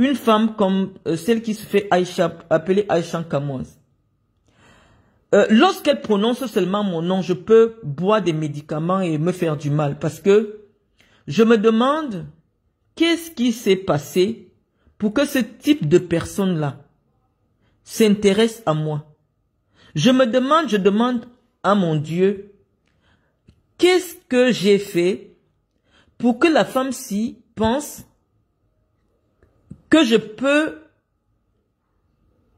une femme comme celle qui se fait Aïcha, appelée Aïcha Kamoise. Lorsqu'elle prononce seulement mon nom, je peux boire des médicaments et me faire du mal. Parce que je me demande qu'est-ce qui s'est passé pour que ce type de personne-là s'intéresse à moi. Je demande à mon Dieu, qu'est-ce que j'ai fait pour que la femme-ci pense que je peux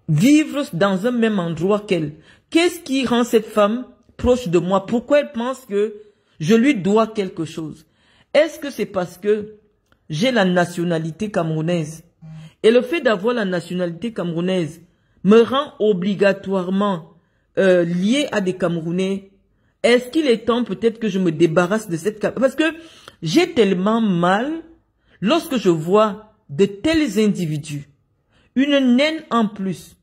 vivre dans un même endroit qu'elle. Qu'est-ce qui rend cette femme proche de moi? Pourquoi elle pense que je lui dois quelque chose? Est-ce que c'est parce que j'ai la nationalité camerounaise? Et le fait d'avoir la nationalité camerounaise me rend obligatoirement lié à des Camerounais. Est-ce qu'il est temps peut-être que je me débarrasse de cette... Parce que j'ai tellement mal lorsque je vois de tels individus, une naine en plus.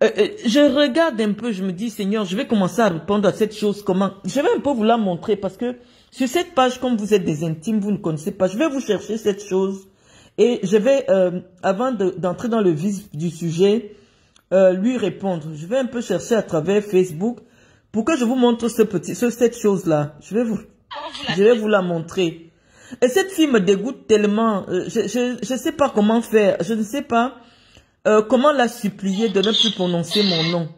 Je regarde un peu, je me dis, Seigneur, je vais commencer à répondre à cette chose. Comment? Je vais un peu vous la montrer parce que sur cette page, comme vous êtes des intimes, vous ne connaissez pas, je vais vous chercher cette chose et je vais, avant d'entrer dans le vif du sujet, lui répondre. Je vais un peu chercher à travers Facebook pour que je vous montre cette chose-là. Je vais vous la montrer. Et cette fille me dégoûte tellement. Je ne sais pas comment faire. Je ne sais pas comment la supplier de ne plus prononcer mon nom.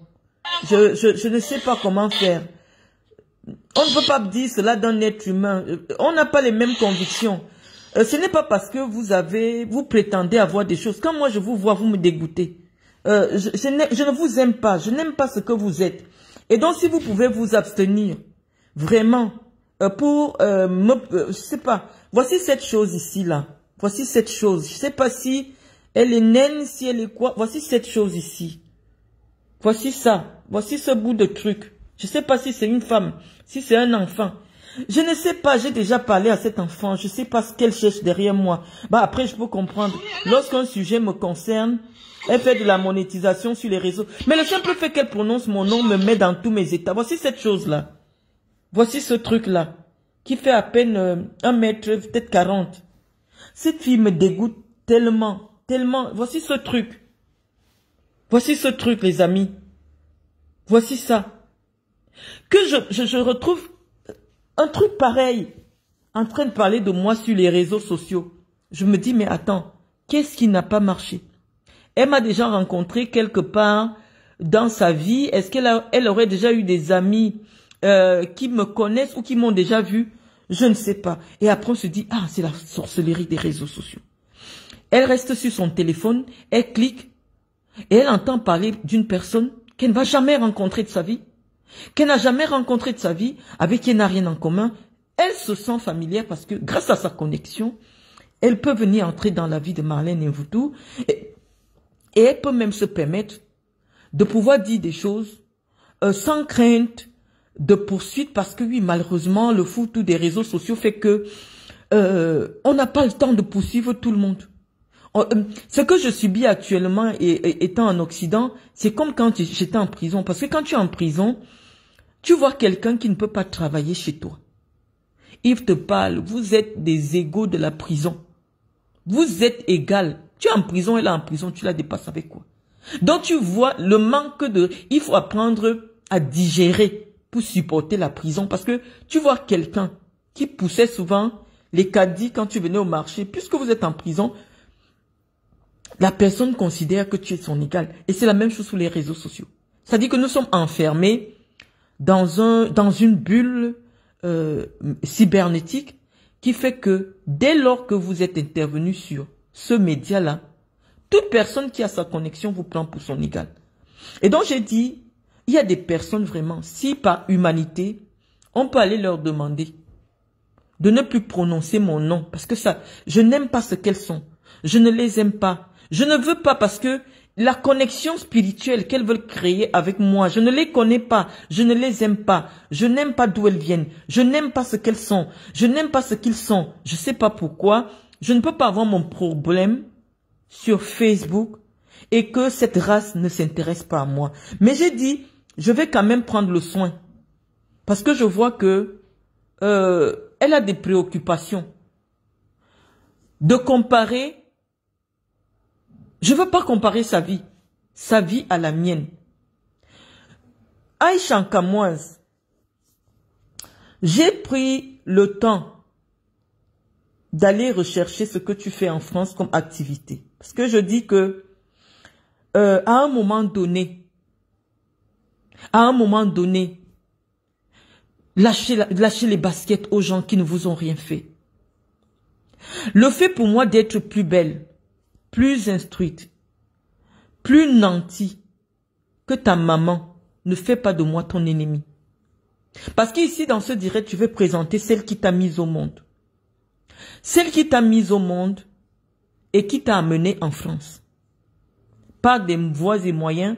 Je ne sais pas comment faire. On ne peut pas dire cela d'un être humain. On n'a pas les mêmes convictions. Ce n'est pas parce que vous prétendez avoir des choses. Quand moi je vous vois, vous me dégoûtez. Je ne vous aime pas. Je n'aime pas ce que vous êtes. Et donc si vous pouvez vous abstenir, vraiment, je sais pas. Voici cette chose ici, là. Voici cette chose. Je sais pas si elle est naine, si elle est quoi. Voici cette chose ici. Voici ça. Voici ce bout de truc. Je sais pas si c'est une femme, si c'est un enfant. Je ne sais pas, j'ai déjà parlé à cet enfant. Je sais pas ce qu'elle cherche derrière moi. Bah après, je peux comprendre. Lorsqu'un sujet me concerne, elle fait de la monétisation sur les réseaux. Mais le simple fait qu'elle prononce mon nom me met dans tous mes états. Voici cette chose-là. Voici ce truc-là. Qui fait à peine 1 mètre, peut-être 40. Cette fille me dégoûte tellement, tellement. Voici ce truc. Voici ce truc, les amis. Voici ça. Que je retrouve un truc pareil en train de parler de moi sur les réseaux sociaux. Je me dis, mais attends, qu'est-ce qui n'a pas marché? Elle m'a déjà rencontré quelque part dans sa vie. Est-ce qu'elle aurait déjà eu des amis qui me connaissent ou qui m'ont déjà vu? Je ne sais pas. Et après on se dit, ah, c'est la sorcellerie des réseaux sociaux. Elle reste sur son téléphone, elle clique et elle entend parler d'une personne qu'elle ne va jamais rencontrer de sa vie, qu'elle n'a jamais rencontré de sa vie, avec qui elle n'a rien en commun. Elle se sent familière parce que grâce à sa connexion, elle peut venir entrer dans la vie de Marlène Mvutu et elle peut même se permettre de pouvoir dire des choses sans crainte de poursuite parce que oui, malheureusement, le foutu des réseaux sociaux fait que on n'a pas le temps de poursuivre tout le monde. Ce que je subis actuellement étant en Occident, c'est comme quand j'étais en prison. Parce que quand tu es en prison, tu vois quelqu'un qui ne peut pas travailler chez toi. Il te parle, vous êtes des égaux de la prison. Vous êtes égal. Tu es en prison, elle est en prison, tu la dépasses avec quoi? Donc tu vois le manque de... Il faut apprendre à digérer pour supporter la prison. Parce que tu vois quelqu'un qui poussait souvent les caddies quand tu venais au marché. Puisque vous êtes en prison, la personne considère que tu es son égal. Et c'est la même chose sur les réseaux sociaux. C'est-à-dire que nous sommes enfermés dans une bulle cybernétique qui fait que dès lors que vous êtes intervenu sur ce média-là, toute personne qui a sa connexion vous prend pour son égal. Et donc j'ai dit, il y a des personnes vraiment, si par humanité, on peut aller leur demander de ne plus prononcer mon nom. Parce que ça, je n'aime pas ce qu'elles sont. Je ne les aime pas. Je ne veux pas parce que la connexion spirituelle qu'elles veulent créer avec moi, je ne les connais pas. Je ne les aime pas. Je n'aime pas d'où elles viennent. Je n'aime pas ce qu'elles sont. Je n'aime pas ce qu'ils sont. Je ne sais pas pourquoi. Je ne peux pas avoir mon problème sur Facebook et que cette race ne s'intéresse pas à moi. Mais j'ai dit, je vais quand même prendre le soin. Parce que je vois que elle a des préoccupations. De comparer Je ne veux pas comparer sa vie à la mienne. Aïcha Nkamoise, j'ai pris le temps d'aller rechercher ce que tu fais en France comme activité. Parce que je dis que à un moment donné, lâchez les baskets aux gens qui ne vous ont rien fait. Le fait pour moi d'être plus belle, plus instruite, plus nantie que ta maman ne fait pas de moi ton ennemi. Parce qu'ici, dans ce direct, tu veux présenter celle qui t'a mise au monde. Celle qui t'a mise au monde et qui t'a amené en France. Par des voies et moyens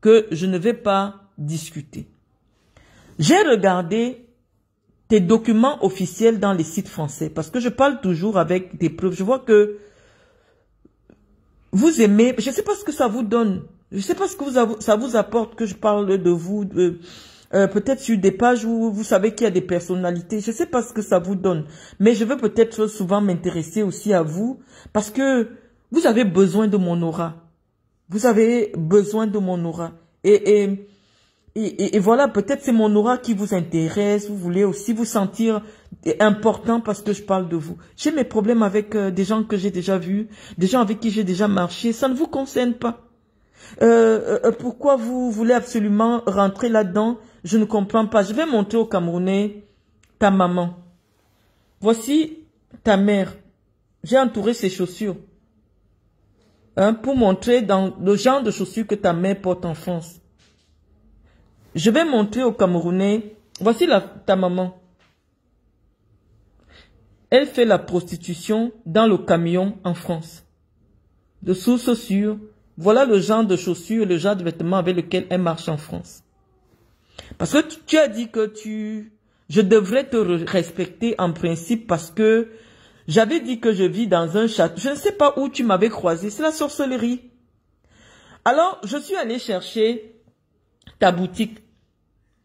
que je ne vais pas discuter. J'ai regardé tes documents officiels dans les sites français parce que je parle toujours avec des preuves. Je vois que vous aimez, je ne sais pas ce que ça vous donne, je ne sais pas ce que ça vous apporte que je parle de vous, peut-être sur des pages où vous savez qu'il y a des personnalités, je ne sais pas ce que ça vous donne, mais je veux peut-être souvent m'intéresser aussi à vous parce que vous avez besoin de mon aura. Vous avez besoin de mon aura. Et voilà, peut-être c'est mon aura qui vous intéresse, vous voulez aussi vous sentir important parce que je parle de vous. J'ai mes problèmes avec des gens que j'ai déjà vus, des gens avec qui j'ai déjà marché, ça ne vous concerne pas. Pourquoi vous voulez absolument rentrer là-dedans? Je ne comprends pas. Je vais montrer aux Camerounais ta maman. Voici ta mère. J'ai entouré ses chaussures. Pour montrer dans le genre de chaussures que ta mère porte en France. Je vais montrer aux Camerounais. Voici ta maman. Elle fait la prostitution dans le camion en France. De source sûre. Voilà le genre de chaussures, le genre de vêtements avec lequel elle marche en France. Parce que tu as dit que je devrais te respecter en principe parce que j'avais dit que je vis dans un château. Je ne sais pas où tu m'avais croisé. C'est la sorcellerie. Alors, je suis allé chercher ta boutique.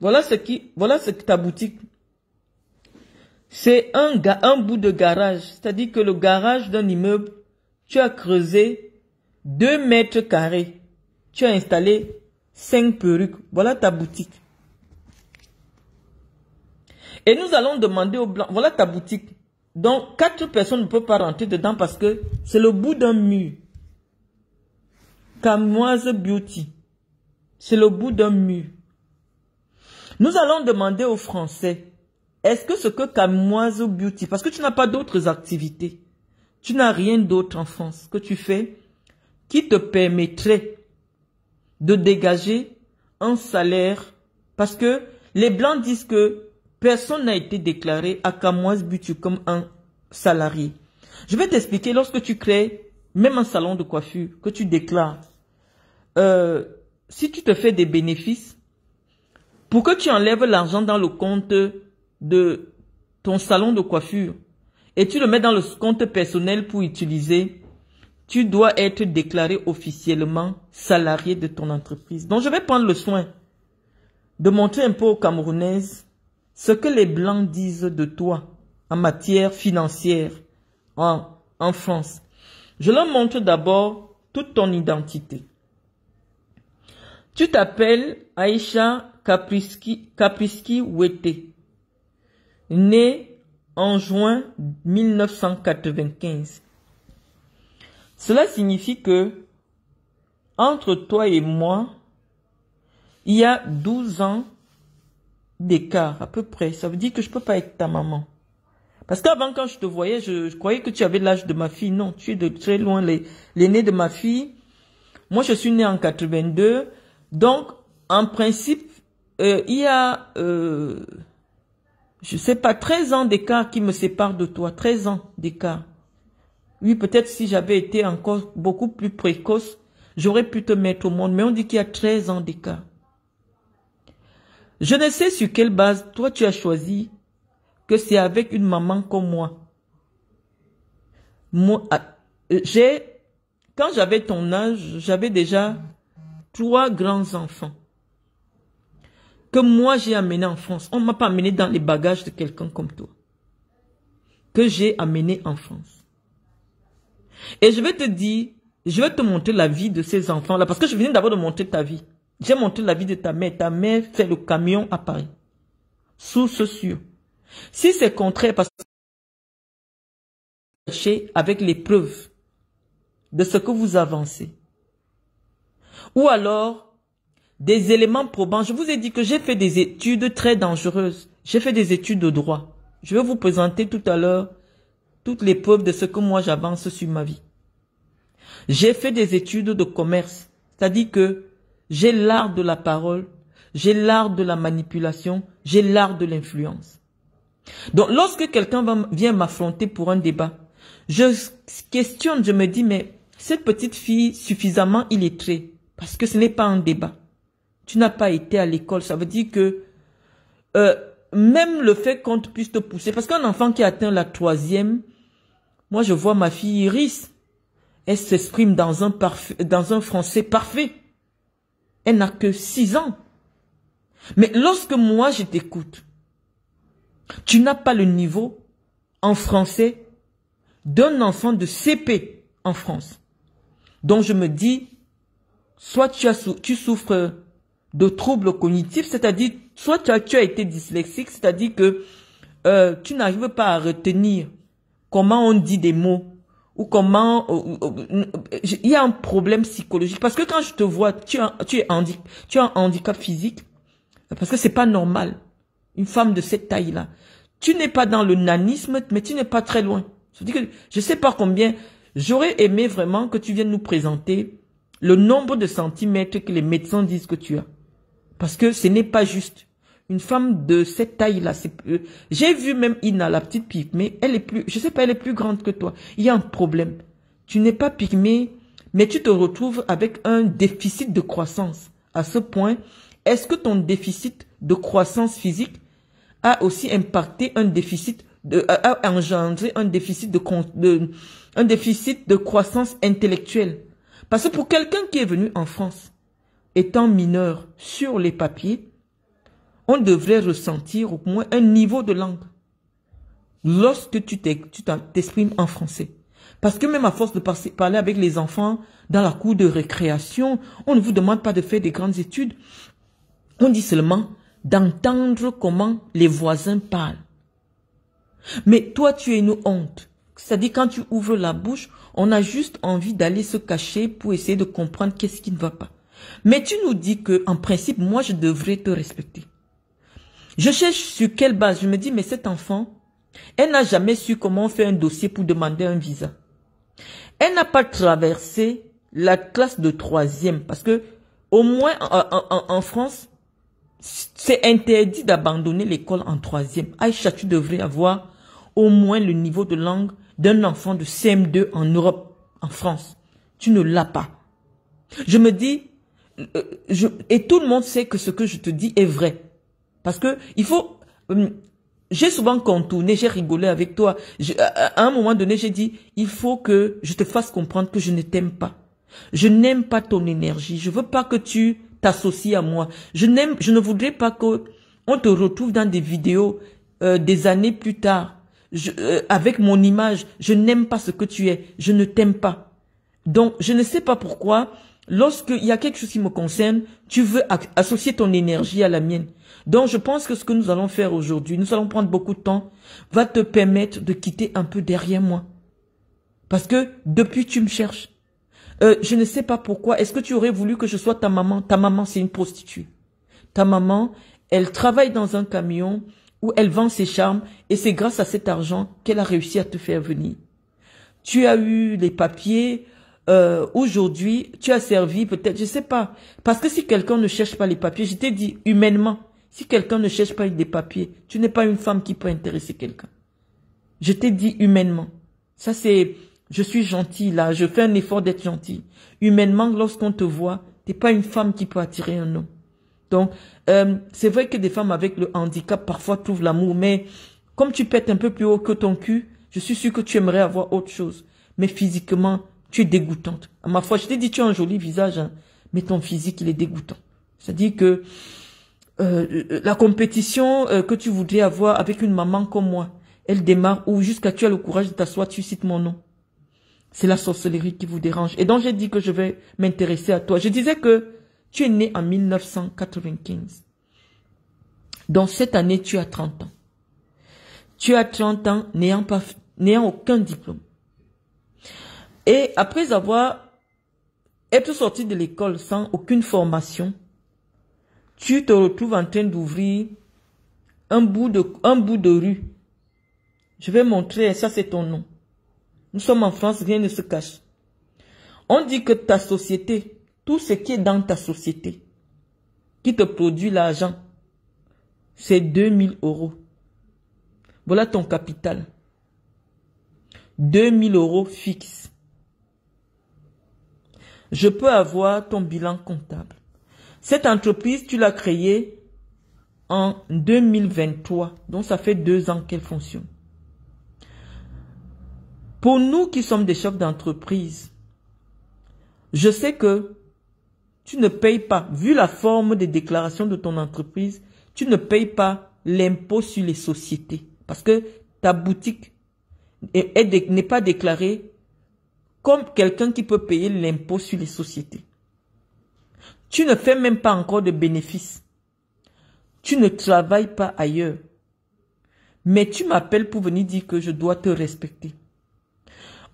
Voilà ce que ta boutique. C'est un bout de garage. C'est-à-dire que le garage d'un immeuble, tu as creusé 2 mètres carrés. Tu as installé 5 perruques. Voilà ta boutique. Et nous allons demander aux Blancs, voilà ta boutique. Donc, 4 personnes ne peuvent pas rentrer dedans parce que c'est le bout d'un mur. Kamoise Beauty. C'est le bout d'un mur. Nous allons demander aux Français, est-ce que ce que Kamoise Beauty, parce que tu n'as pas d'autres activités, tu n'as rien d'autre en France que tu fais qui te permettrait de dégager un salaire, parce que les Blancs disent que personne n'a été déclaré à Kamoise Beauty comme un salarié. Je vais t'expliquer, lorsque tu crées même un salon de coiffure, que tu déclares, si tu te fais des bénéfices, pour que tu enlèves l'argent dans le compte de ton salon de coiffure et tu le mets dans le compte personnel pour utiliser, tu dois être déclaré officiellement salarié de ton entreprise. Donc, je vais prendre le soin de montrer un peu aux Camerounaises ce que les Blancs disent de toi en matière financière en France. Je leur montre d'abord toute ton identité. Tu t'appelles Aïcha Kapriski Wete, née en juin 1995. Cela signifie que entre toi et moi, il y a 12 ans d'écart à peu près. Ça veut dire que je ne peux pas être ta maman. Parce qu'avant, quand je te voyais, je croyais que tu avais l'âge de ma fille. Non, tu es de très loin l'aîné de ma fille. Moi, je suis née en 82. Donc, en principe, il y a, je sais pas, 13 ans d'écart qui me séparent de toi. 13 ans d'écart. Oui, peut-être si j'avais été encore beaucoup plus précoce, j'aurais pu te mettre au monde. Mais on dit qu'il y a 13 ans d'écart. Je ne sais sur quelle base toi tu as choisi que c'est avec une maman comme moi. Quand j'avais ton âge, j'avais déjà 3 grands enfants que moi j'ai amenés en France. On ne m'a pas amené dans les bagages de quelqu'un comme toi. Que j'ai amené en France. Et je vais te dire, Je vais te montrer la vie de ces enfants-là. Parce que je viens d'abord de montrer ta vie. J'ai montré la vie de ta mère. Ta mère fait le camion à Paris. Source sûre. Si c'est contraire, parce que avec les preuves de ce que vous avancez. Ou alors, des éléments probants. Je vous ai dit que j'ai fait des études très dangereuses. J'ai fait des études de droit. Je vais vous présenter tout à l'heure toutes les preuves de ce que moi j'avance sur ma vie. J'ai fait des études de commerce. C'est-à-dire que j'ai l'art de la parole, j'ai l'art de la manipulation, j'ai l'art de l'influence. Donc, lorsque quelqu'un vient m'affronter pour un débat, je questionne, je me dis, mais cette petite fille suffisamment illettrée, parce que ce n'est pas un débat. Tu n'as pas été à l'école, ça veut dire que même le fait qu'on puisse te pousser, parce qu'un enfant qui atteint la 3e, moi je vois ma fille Iris, elle s'exprime dans un français parfait. Elle n'a que 6 ans. Mais lorsque moi je t'écoute, tu n'as pas le niveau en français d'un enfant de CP en France. Donc je me dis, soit tu souffres de troubles cognitifs, c'est-à-dire, soit tu as été dyslexique, c'est-à-dire que tu n'arrives pas à retenir comment on dit des mots, ou comment il y a un problème psychologique. Parce que quand je te vois, tu as un handicap physique, parce que c'est pas normal. Une femme de cette taille-là. Tu n'es pas dans le nanisme, mais tu n'es pas très loin. Je sais pas combien, j'aurais aimé vraiment que tu viennes nous présenter le nombre de centimètres que les médecins disent que tu as. Parce que ce n'est pas juste. Une femme de cette taille-là, j'ai vu même Ina, la petite pygmée, elle est plus, je sais pas, elle est plus grande que toi. Il y a un problème. Tu n'es pas pygmée, mais tu te retrouves avec un déficit de croissance. À ce point, est-ce que ton déficit de croissance physique a aussi impacté a engendré un déficit de croissance intellectuelle? Parce que pour quelqu'un qui est venu en France, étant mineur sur les papiers, on devrait ressentir au moins un niveau de langue lorsque tu t'exprimes en français. Parce que même à force de parler avec les enfants dans la cour de récréation, on ne vous demande pas de faire des grandes études. On dit seulement d'entendre comment les voisins parlent. Mais toi, tu es une honte. C'est-à-dire quand tu ouvres la bouche, on a juste envie d'aller se cacher pour essayer de comprendre qu'est-ce qui ne va pas. Mais tu nous dis que, en principe, moi, je devrais te respecter. Je cherche sur quelle base. Je me dis, mais cet enfant, elle n'a jamais su comment faire un dossier pour demander un visa. Elle n'a pas traversé la classe de 3e parce que, au moins en France, c'est interdit d'abandonner l'école en 3e. Aïcha, tu devrais avoir au moins le niveau de langue d'un enfant de CM2 en Europe, en France. Tu ne l'as pas. Je me dis, et tout le monde sait que ce que je te dis est vrai. Parce que il faut, j'ai souvent contourné, j'ai rigolé avec toi. À un moment donné, j'ai dit, il faut que je te fasse comprendre que je ne t'aime pas. Je n'aime pas ton énergie. Je veux pas que tu t'associes à moi. Je ne voudrais pas que on te retrouve dans des vidéos des années plus tard. Avec mon image, je n'aime pas ce que tu es. Je ne t'aime pas. Donc, je ne sais pas pourquoi, lorsqu'il y a quelque chose qui me concerne, tu veux associer ton énergie à la mienne. Donc, je pense que ce que nous allons faire aujourd'hui, nous allons prendre beaucoup de temps, va te permettre de quitter un peu derrière moi. Parce que depuis, tu me cherches. Je ne sais pas pourquoi. Est-ce que tu aurais voulu que je sois ta maman? Ta maman, c'est une prostituée. Ta maman, elle travaille dans un camion où elle vend ses charmes et c'est grâce à cet argent qu'elle a réussi à te faire venir. Tu as eu les papiers. Aujourd'hui, tu as servi peut-être, je sais pas. Parce que si quelqu'un ne cherche pas les papiers, je t'ai dit humainement, si quelqu'un ne cherche pas des papiers, tu n'es pas une femme qui peut intéresser quelqu'un. Je t'ai dit humainement. Ça c'est, je suis gentille là, je fais un effort d'être gentille. Humainement, lorsqu'on te voit, t'es pas une femme qui peut attirer un homme. Donc, c'est vrai que des femmes avec le handicap parfois trouvent l'amour, mais comme tu pètes un peu plus haut que ton cul, je suis sûre que tu aimerais avoir autre chose. Mais physiquement, tu es dégoûtante. À ma foi, je t'ai dit, tu as un joli visage, hein, mais ton physique, il est dégoûtant. C'est-à-dire que la compétition que tu voudrais avoir avec une maman comme moi, elle démarre où jusqu'à tu as le courage de t'asseoir, tu cites mon nom. C'est la sorcellerie qui vous dérange. Et donc j'ai dit que je vais m'intéresser à toi. Je disais que tu es né en 1995. Donc cette année, tu as 30 ans. Tu as 30 ans n'ayant aucun diplôme. Et après être sorti de l'école sans aucune formation, tu te retrouves en train d'ouvrir un bout de rue. Je vais montrer, ça c'est ton nom. Nous sommes en France, rien ne se cache. On dit que ta société, tout ce qui est dans ta société, qui te produit l'argent, c'est 2000 €. Voilà ton capital. 2000 € fixe. Je peux avoir ton bilan comptable. Cette entreprise, tu l'as créée en 2023. Donc, ça fait 2 ans qu'elle fonctionne. Pour nous qui sommes des chefs d'entreprise, je sais que tu ne payes pas, vu la forme des déclarations de ton entreprise, tu ne payes pas l'impôt sur les sociétés. Parce que ta boutique n'est pas déclarée comme quelqu'un qui peut payer l'impôt sur les sociétés. Tu ne fais même pas encore de bénéfices. Tu ne travailles pas ailleurs. Mais tu m'appelles pour venir dire que je dois te respecter.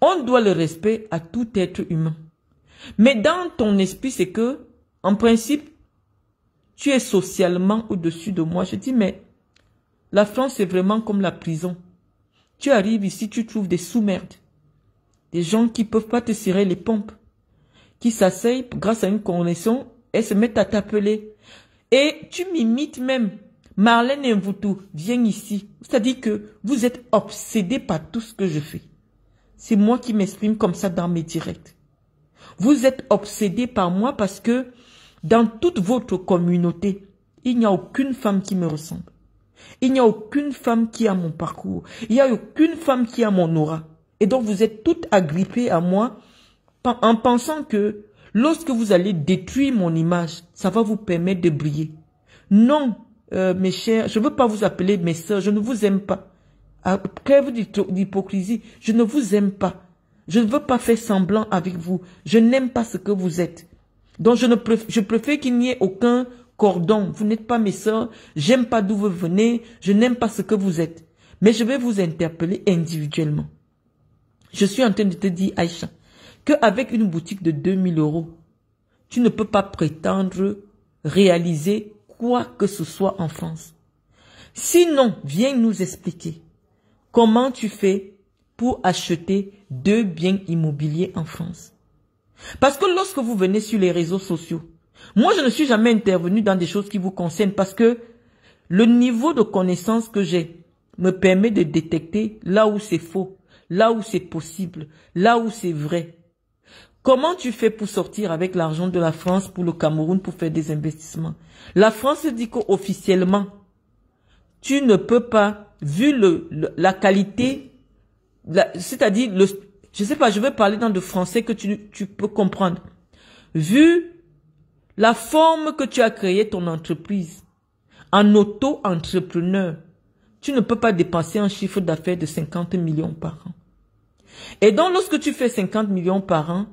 On doit le respect à tout être humain. Mais dans ton esprit, c'est que, en principe, tu es socialement au-dessus de moi. Je dis, mais la France, c'est vraiment comme la prison. Tu arrives ici, tu trouves des sous-merdes. Des gens qui ne peuvent pas te cirer les pompes. Qui s'asseyent grâce à une connexion et se mettent à t'appeler. Et tu m'imites même. Marlène Mvoutou, viens ici. C'est-à-dire que vous êtes obsédé par tout ce que je fais. C'est moi qui m'exprime comme ça dans mes directs. Vous êtes obsédé par moi parce que dans toute votre communauté, il n'y a aucune femme qui me ressemble. Il n'y a aucune femme qui a mon parcours. Il n'y a aucune femme qui a mon aura. Et donc vous êtes toutes agrippées à moi en pensant que lorsque vous allez détruire mon image, ça va vous permettre de briller. Non, mes chers, je ne veux pas vous appeler mes sœurs, je ne vous aime pas. Trêve d'hypocrisie, je ne vous aime pas. Je ne veux pas faire semblant avec vous. Je n'aime pas ce que vous êtes. Donc je préfère qu'il n'y ait aucun cordon. Vous n'êtes pas mes sœurs, j'aime pas d'où vous venez, je n'aime pas ce que vous êtes. Mais je vais vous interpeller individuellement. Je suis en train de te dire, Aïcha, qu'avec une boutique de 2000 €, tu ne peux pas prétendre réaliser quoi que ce soit en France. Sinon, viens nous expliquer comment tu fais pour acheter 2 biens immobiliers en France. Parce que lorsque vous venez sur les réseaux sociaux, moi je ne suis jamais intervenu dans des choses qui vous concernent parce que le niveau de connaissance que j'ai me permet de détecter là où c'est faux, là où c'est possible, là où c'est vrai. Comment tu fais pour sortir avec l'argent de la France pour le Cameroun pour faire des investissements? La France dit qu'officiellement, tu ne peux pas, vu la qualité, c'est-à-dire, je sais pas, je vais parler dans le français que tu peux comprendre. Vu la forme que tu as créé ton entreprise, en auto-entrepreneur, tu ne peux pas dépenser un chiffre d'affaires de 50 millions par an. Et donc, lorsque tu fais 50 millions par an,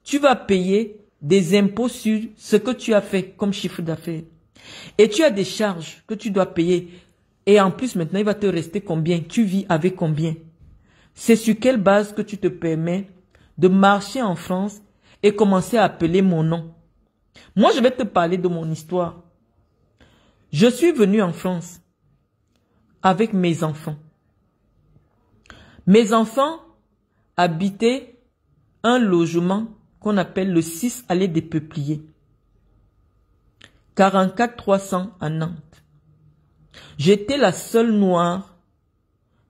tu vas payer des impôts sur ce que tu as fait comme chiffre d'affaires. Et tu as des charges que tu dois payer. Et en plus, maintenant, il va te rester combien? Tu vis avec combien? C'est sur quelle base que tu te permets de marcher en France et commencer à appeler mon nom? Moi, je vais te parler de mon histoire. Je suis venu en France avec mes enfants. Mes enfants habitaient un logement qu'on appelle le 6 allée des Peupliers. 44 300 à Nantes. J'étais la seule noire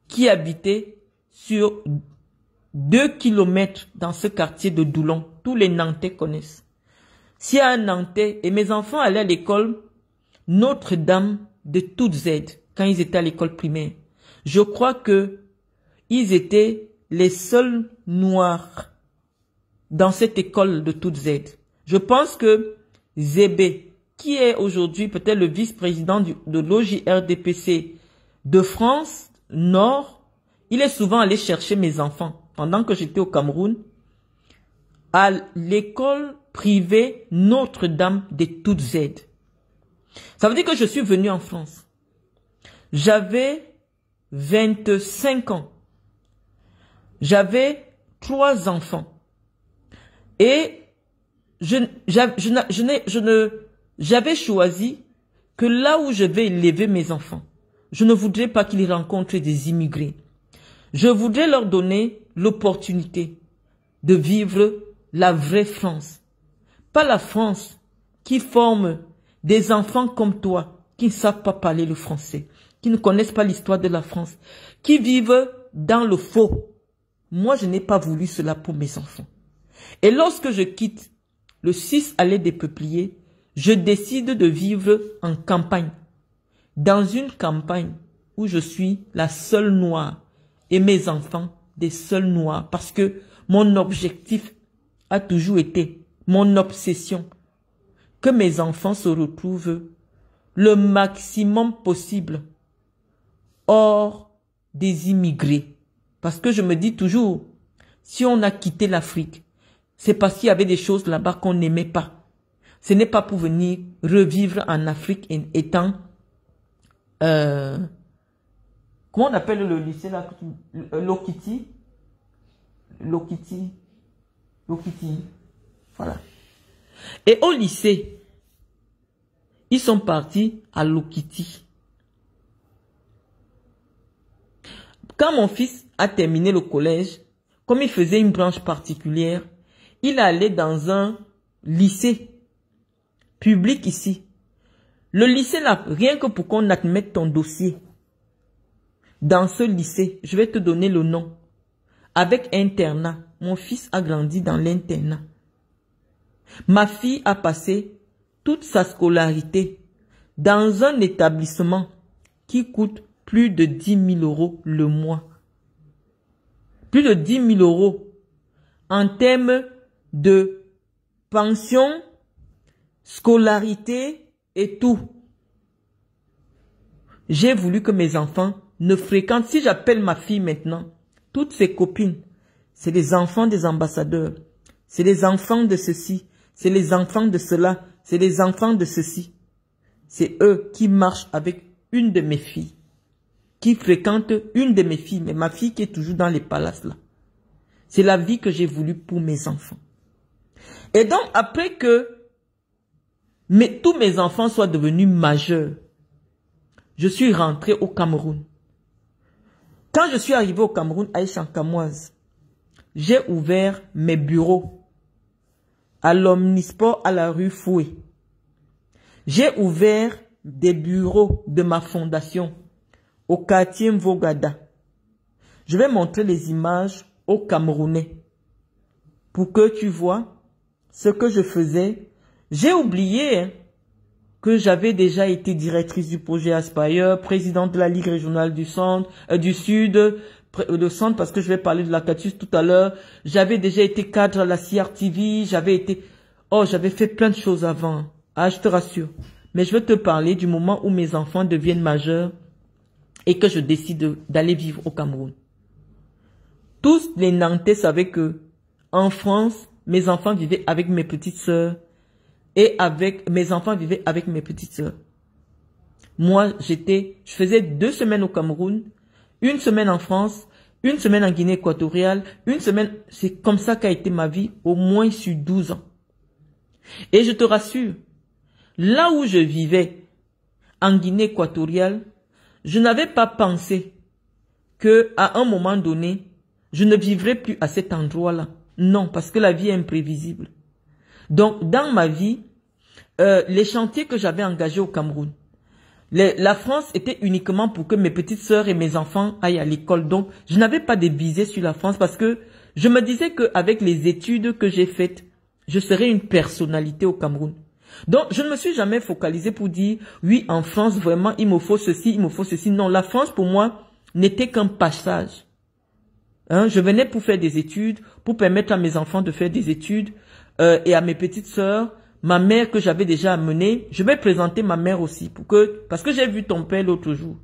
qui habitait sur 2 kilomètres dans ce quartier de Doulon. Tous les Nantais connaissent. S'il y a un Nantais, et mes enfants allaient à l'école Notre-Dame de Toutes Aides quand ils étaient à l'école primaire. Je crois que ils étaient les seuls noirs dans cette école de Toutes Aides. Je pense que Zébé, qui est aujourd'hui peut-être le vice-président de l'OJRDPC de France Nord, il est souvent allé chercher mes enfants. Pendant que j'étais au Cameroun, à l'école privée Notre-Dame de toutes aides. Ça veut dire que je suis venu en France. J'avais 25 ans. J'avais 3 enfants. Et j'avais choisi que là où je vais élever mes enfants, je ne voudrais pas qu'ils rencontrent des immigrés. Je voudrais leur donner l'opportunité de vivre la vraie France. Pas la France qui forme des enfants comme toi, qui ne savent pas parler le français, qui ne connaissent pas l'histoire de la France, qui vivent dans le faux. Moi, je n'ai pas voulu cela pour mes enfants. Et lorsque je quitte le 6 allée des Peupliers, je décide de vivre en campagne. Dans une campagne où je suis la seule noire et mes enfants des seuls noirs. Parce que mon objectif a toujours été, mon obsession, que mes enfants se retrouvent le maximum possible hors des immigrés. Parce que je me dis toujours, si on a quitté l'Afrique, c'est parce qu'il y avait des choses là-bas qu'on n'aimait pas. Ce n'est pas pour venir revivre en Afrique étant... comment on appelle le lycée là? Lokiti. Voilà. Et au lycée, ils sont partis à Lokiti. Quand mon fils a terminé le collège, comme il faisait une branche particulière, il allait dans un lycée public ici. Le lycée là, rien que pour qu'on admette ton dossier, dans ce lycée, je vais te donner le nom, avec internat. Mon fils a grandi dans l'internat. Ma fille a passé toute sa scolarité dans un établissement qui coûte plus de 10 000 € le mois. Plus de 10 000 € en termes de pension, scolarité et tout. J'ai voulu que mes enfants ne fréquentent, si j'appelle ma fille maintenant, toutes ses copines, c'est les enfants des ambassadeurs, c'est les enfants de ceci, c'est les enfants de cela, c'est les enfants de ceci. C'est eux qui marchent avec une de mes filles, qui fréquentent une de mes filles, mais ma fille qui est toujours dans les palaces là. C'est la vie que j'ai voulu pour mes enfants. Et donc, après que tous mes enfants soient devenus majeurs, je suis rentré au Cameroun. Quand je suis arrivé au Cameroun, à Échankamoise, j'ai ouvert mes bureaux à l'Omnisport à la rue Foué. J'ai ouvert des bureaux de ma fondation au quartier Mvogada. Je vais montrer les images aux Camerounais pour que tu vois ce que je faisais. J'ai oublié que j'avais déjà été directrice du projet Aspire, présidente de la Ligue régionale du centre, du sud, le centre parce que je vais parler de la Catus tout à l'heure. J'avais déjà été cadre à la CRTV, j'avais fait plein de choses avant. Ah, je te rassure. Mais je vais te parler du moment où mes enfants deviennent majeurs et que je décide d'aller vivre au Cameroun. Tous les Nantais savaient que, en France, mes enfants vivaient avec mes petites sœurs et mes enfants vivaient avec mes petites sœurs. Moi, je faisais 2 semaines au Cameroun, 1 semaine en France, 1 semaine en Guinée équatoriale, 1 semaine, c'est comme ça qu'a été ma vie, au moins sur 12 ans. Et je te rassure, là où je vivais, en Guinée équatoriale, je n'avais pas pensé que à un moment donné, je ne vivrai plus à cet endroit-là. Non, parce que la vie est imprévisible. Donc, dans ma vie, les chantiers que j'avais engagés au Cameroun, la France était uniquement pour que mes petites sœurs et mes enfants aillent à l'école. Donc, je n'avais pas de visée sur la France parce que je me disais qu'avec les études que j'ai faites, je serais une personnalité au Cameroun. Donc, je ne me suis jamais focalisée pour dire, oui, en France, vraiment, il me faut ceci, il me faut ceci. Non, la France, pour moi, n'était qu'un passage. Je venais pour faire des études, pour permettre à mes enfants de faire des études, et à mes petites sœurs, ma mère que j'avais déjà amenée. Je vais présenter ma mère aussi, parce que j'ai vu ton père l'autre jour.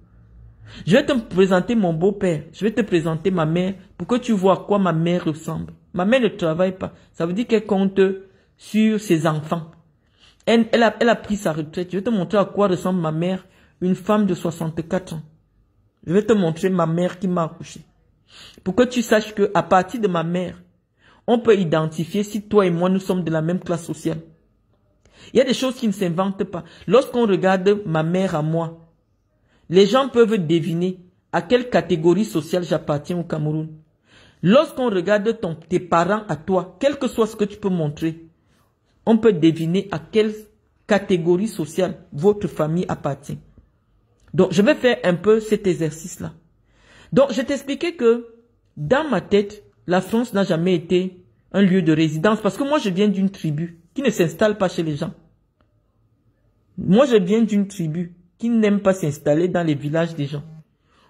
Je vais te présenter mon beau-père, je vais te présenter ma mère, pour que tu vois à quoi ma mère ressemble. Ma mère ne travaille pas. Ça veut dire qu'elle compte sur ses enfants. Elle a pris sa retraite. Je vais te montrer à quoi ressemble ma mère, une femme de 64 ans. Je vais te montrer ma mère qui m'a accouché. Pour que tu saches que à partir de ma mère, on peut identifier si toi et moi nous sommes de la même classe sociale. Il y a des choses qui ne s'inventent pas. Lorsqu'on regarde ma mère à moi, les gens peuvent deviner à quelle catégorie sociale j'appartiens au Cameroun. Lorsqu'on regarde tes parents à toi, quel que soit ce que tu peux montrer, on peut deviner à quelle catégorie sociale votre famille appartient. Donc, je vais faire un peu cet exercice-là. Donc, je t'expliquais que dans ma tête, la France n'a jamais été un lieu de résidence parce que moi, je viens d'une tribu qui ne s'installe pas chez les gens. Moi, je viens d'une tribu qui n'aime pas s'installer dans les villages des gens.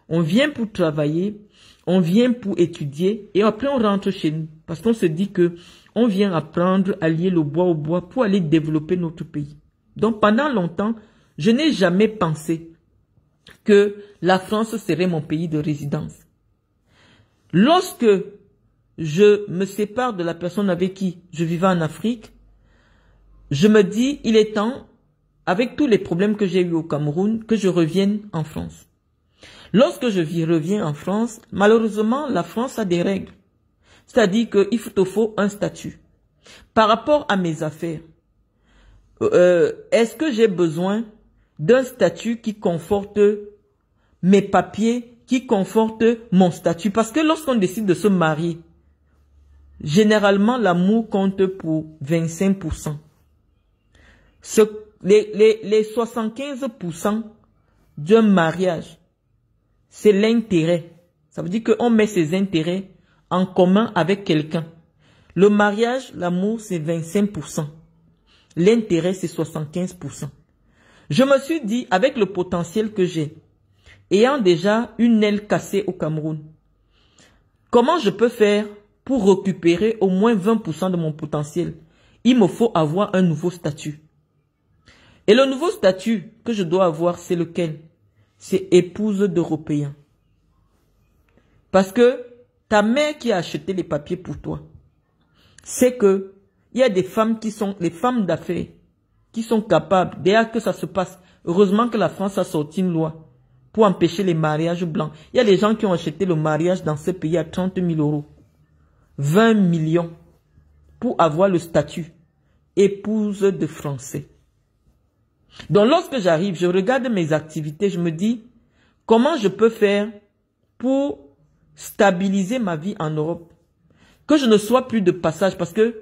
On vient pour travailler, on vient pour étudier et après on rentre chez nous. Parce qu'on se dit que on vient apprendre à lier le bois au bois pour aller développer notre pays. Donc pendant longtemps, je n'ai jamais pensé que la France serait mon pays de résidence. Lorsque je me sépare de la personne avec qui je vivais en Afrique, je me dis, il est temps, avec tous les problèmes que j'ai eus au Cameroun, que je revienne en France. Lorsque je reviens en France, malheureusement, la France a des règles. C'est-à-dire qu'il te faut un statut. Par rapport à mes affaires, est-ce que j'ai besoin d'un statut qui conforte mes papiers, qui conforte mon statut? Parce que lorsqu'on décide de se marier, généralement, l'amour compte pour 25%. Les 75% d'un mariage, c'est l'intérêt. Ça veut dire qu'on met ses intérêts en commun avec quelqu'un. Le mariage, l'amour, c'est 25%. L'intérêt, c'est 75%. Je me suis dit, avec le potentiel que j'ai, ayant déjà une aile cassée au Cameroun, comment je peux faire pour récupérer au moins 20% de mon potentiel? Il me faut avoir un nouveau statut. Et le nouveau statut que je dois avoir, c'est lequel? C'est épouse d'Européens. Parce que ta mère qui a acheté les papiers pour toi, c'est que il y a des femmes qui sont, les femmes d'affaires, qui sont capables, dès que ça se passe, heureusement que la France a sorti une loi pour empêcher les mariages blancs. Il y a des gens qui ont acheté le mariage dans ce pays à 30 000 euros, 20 millions, pour avoir le statut épouse de Français. Donc lorsque j'arrive, je regarde mes activités, je me dis, comment je peux faire pour stabiliser ma vie en Europe? Que je ne sois plus de passage, parce que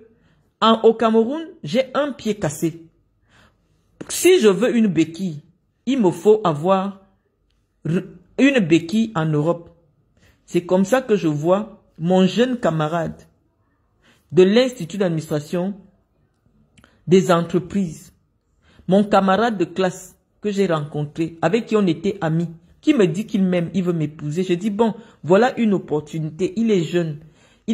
au Cameroun, j'ai un pied cassé. Si je veux une béquille, il me faut avoir une béquille en Europe. C'est comme ça que je vois mon jeune camarade de l'Institut d'administration des entreprises, mon camarade de classe que j'ai rencontré, avec qui on était amis, qui me dit qu'il m'aime, il veut m'épouser. Je dis, bon, voilà une opportunité, il est jeune,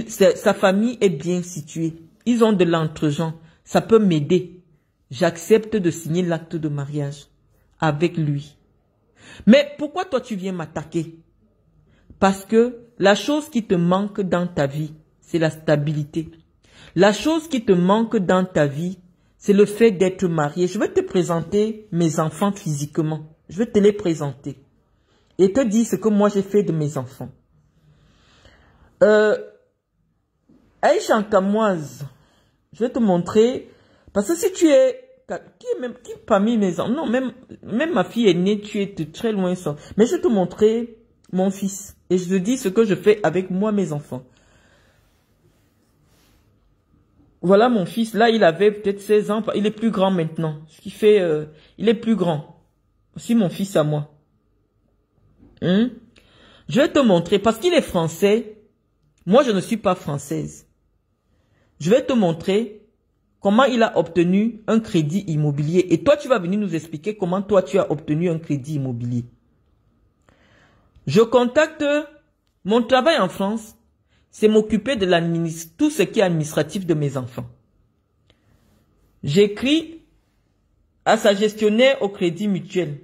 sa famille est bien située, ils ont de l'entre-gens, ça peut m'aider. J'accepte de signer l'acte de mariage avec lui. Mais pourquoi toi tu viens m'attaquer? Parce que la chose qui te manque dans ta vie, c'est la stabilité. La chose qui te manque dans ta vie, c'est le fait d'être marié. Je vais te présenter mes enfants physiquement. Je vais te les présenter. Et te dire ce que moi j'ai fait de mes enfants. Aïcha Kamoise, je vais te montrer. Parce que si tu es... Qui parmi mes enfants? Non, même ma fille est née, tu es de très loin ça. Mais je vais te montrer mon fils. Et je te dis ce que je fais avec moi, mes enfants. Voilà mon fils. Là, il avait peut-être 16 ans. Il est plus grand maintenant. Ce qui fait... il est plus grand. Aussi mon fils à moi. Je vais te montrer. Parce qu'il est français. Moi, je ne suis pas française. Je vais te montrer comment il a obtenu un crédit immobilier. Et toi, tu vas venir nous expliquer comment toi, tu as obtenu un crédit immobilier. Je contacte... Mon travail en France, c'est m'occuper de tout ce qui est administratif de mes enfants. J'écris à sa gestionnaire au Crédit Mutuel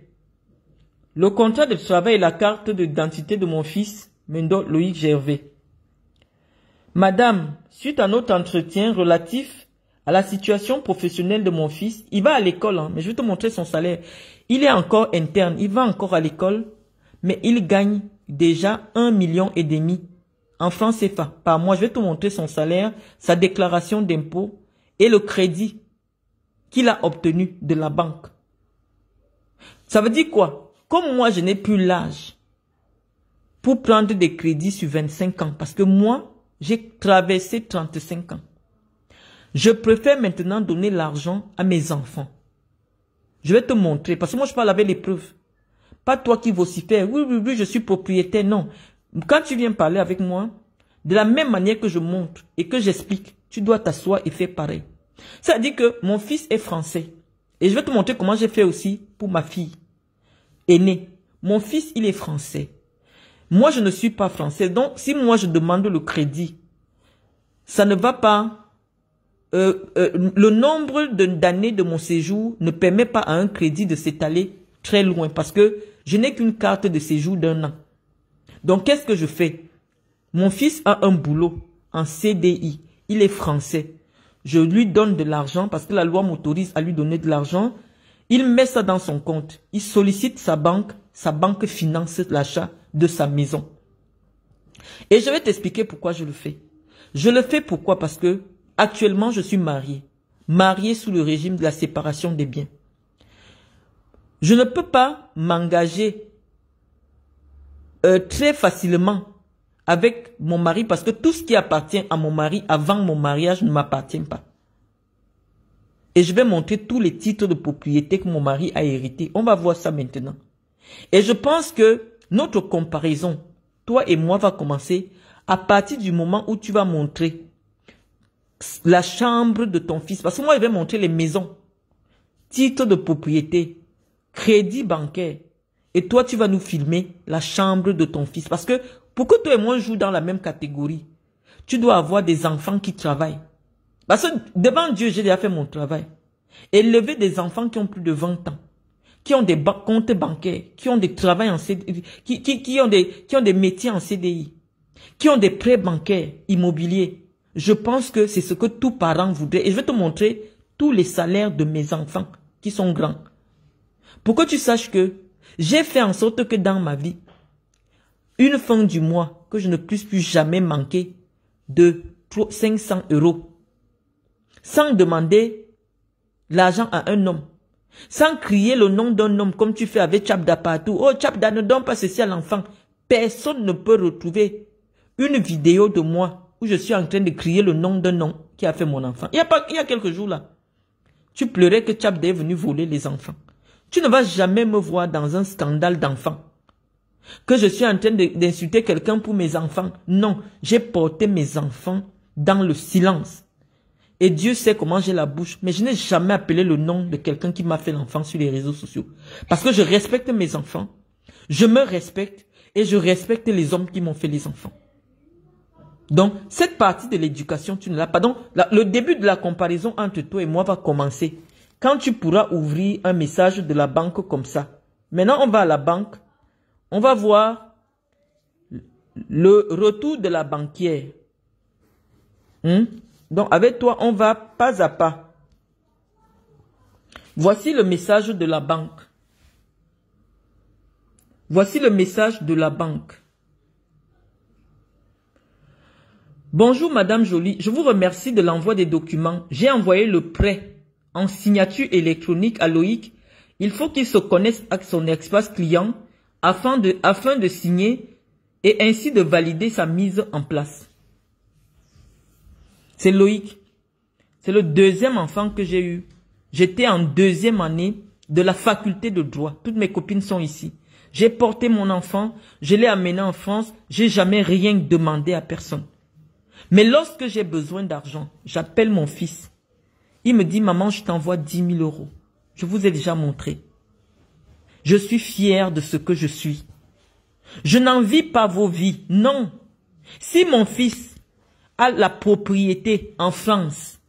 le contrat de travail et la carte d'identité de mon fils, Mendo Loïc Gervais. Madame, suite à notre entretien relatif à la situation professionnelle de mon fils, il va à l'école, hein, mais je vais te montrer son salaire. Il est encore interne, il va encore à l'école, mais il gagne déjà 1,5 million en francs CFA par mois. Je vais te montrer son salaire, sa déclaration d'impôt et le crédit qu'il a obtenu de la banque. Ça veut dire quoi? Comme moi, je n'ai plus l'âge pour prendre des crédits sur 25 ans, parce que moi, j'ai traversé 35 ans. Je préfère maintenant donner l'argent à mes enfants. Je vais te montrer, parce que moi, je parle avec les preuves. Pas toi qui vocifères, oui, je suis propriétaire, non. Quand tu viens parler avec moi, de la même manière que je montre et que j'explique, tu dois t'asseoir et faire pareil. Ça veut dire que mon fils est français. Et je vais te montrer comment j'ai fait aussi pour ma fille aînée. Mon fils, il est français. Moi, je ne suis pas français. Donc, si moi, je demande le crédit, ça ne va pas... le nombre d'années de mon séjour ne permet pas à un crédit de s'étaler très loin parce que je n'ai qu'une carte de séjour d'1 an. Donc, qu'est-ce que je fais? Mon fils a un boulot en CDI. Il est français. Je lui donne de l'argent parce que la loi m'autorise à lui donner de l'argent. Il met ça dans son compte. Il sollicite sa banque finance l'achat de sa maison. Et je vais t'expliquer pourquoi je le fais. Je le fais pourquoi? Parce que actuellement, je suis marié. Marié sous le régime de la séparation des biens. Je ne peux pas m'engager très facilement avec mon mari parce que tout ce qui appartient à mon mari avant mon mariage ne m'appartient pas. Et je vais montrer tous les titres de propriété que mon mari a hérités. On va voir ça maintenant. Et je pense que notre comparaison, toi et moi, va commencer à partir du moment où tu vas montrer la chambre de ton fils. Parce que moi, je vais montrer les maisons, titres de propriété, crédit bancaire. Et toi, tu vas nous filmer la chambre de ton fils. Parce que pour que toi et moi jouons dans la même catégorie, tu dois avoir des enfants qui travaillent. Parce que devant Dieu, j'ai déjà fait mon travail. Élever des enfants qui ont plus de 20 ans, qui ont des comptes bancaires, qui ont des travails en CDI, qui ont des métiers en CDI, qui ont des prêts bancaires, immobiliers. Je pense que c'est ce que tout parent voudrait. Et je vais te montrer tous les salaires de mes enfants qui sont grands. Pour que tu saches que j'ai fait en sorte que dans ma vie, une fin du mois, que je ne puisse plus jamais manquer de 500 €. Sans demander l'argent à un homme. Sans crier le nom d'un homme comme tu fais avec Tchabda partout. Oh, Tchabda, ne donne pas ceci à l'enfant. Personne ne peut retrouver une vidéo de moi où je suis en train de crier le nom d'un homme qui a fait mon enfant. Il y a quelques jours là, tu pleurais que Tchabda est venu voler les enfants. Tu ne vas jamais me voir dans un scandale d'enfants. Que je suis en train d'insulter quelqu'un pour mes enfants. Non, j'ai porté mes enfants dans le silence. Et Dieu sait comment j'ai la bouche. Mais je n'ai jamais appelé le nom de quelqu'un qui m'a fait l'enfant sur les réseaux sociaux. Parce que je respecte mes enfants. Je me respecte. Et je respecte les hommes qui m'ont fait les enfants. Donc, cette partie de l'éducation, tu ne l'as pas. Donc, le début de la comparaison entre toi et moi va commencer. Quand tu pourras ouvrir un message de la banque comme ça. Maintenant, on va à la banque. On va voir le retour de la banquière. Donc, avec toi, on va pas à pas. Voici le message de la banque. Voici le message de la banque. Bonjour, Madame Jolie. Je vous remercie de l'envoi des documents. J'ai envoyé le prêt en signature électronique à Loïc. Il faut qu'il se connaisse avec son espace client afin de signer et ainsi de valider sa mise en place. C'est Loïc. C'est le deuxième enfant que j'ai eu. J'étais en 2e année de la faculté de droit. Toutes mes copines sont ici. J'ai porté mon enfant, je l'ai amené en France, j'ai jamais rien demandé à personne. Mais lorsque j'ai besoin d'argent, j'appelle mon fils. Il me dit, maman, je t'envoie 10 000 €. Je vous ai déjà montré. Je suis fier de ce que je suis. Je n'envie pas vos vies, non. Si mon fils a la propriété en France,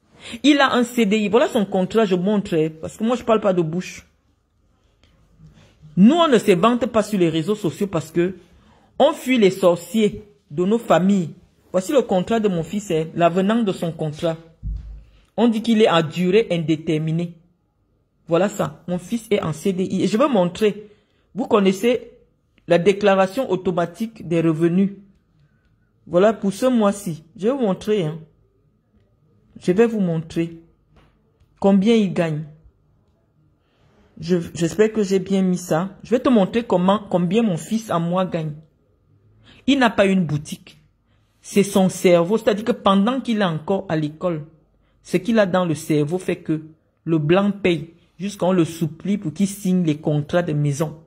il a un CDI, voilà son contrat, je montre, parce que moi je ne parle pas de bouche. Nous, on ne se vante pas sur les réseaux sociaux parce que on fuit les sorciers de nos familles Voici le contrat de mon fils, l'avenant de son contrat. On dit qu'il est à durée indéterminée. Voilà ça. Mon fils est en CDI. Et je veux montrer. Vous connaissez la déclaration automatique des revenus. Voilà pour ce mois-ci. Je vais vous montrer. Hein. Je vais vous montrer combien il gagne. J'espère que j'ai bien mis ça. Je vais te montrer combien mon fils à moi gagne. Il n'a pas une boutique. C'est son cerveau. C'est-à-dire que pendant qu'il est encore à l'école, ce qu'il a dans le cerveau fait que le blanc paye jusqu'à on le supplie pour qu'il signe les contrats de maison.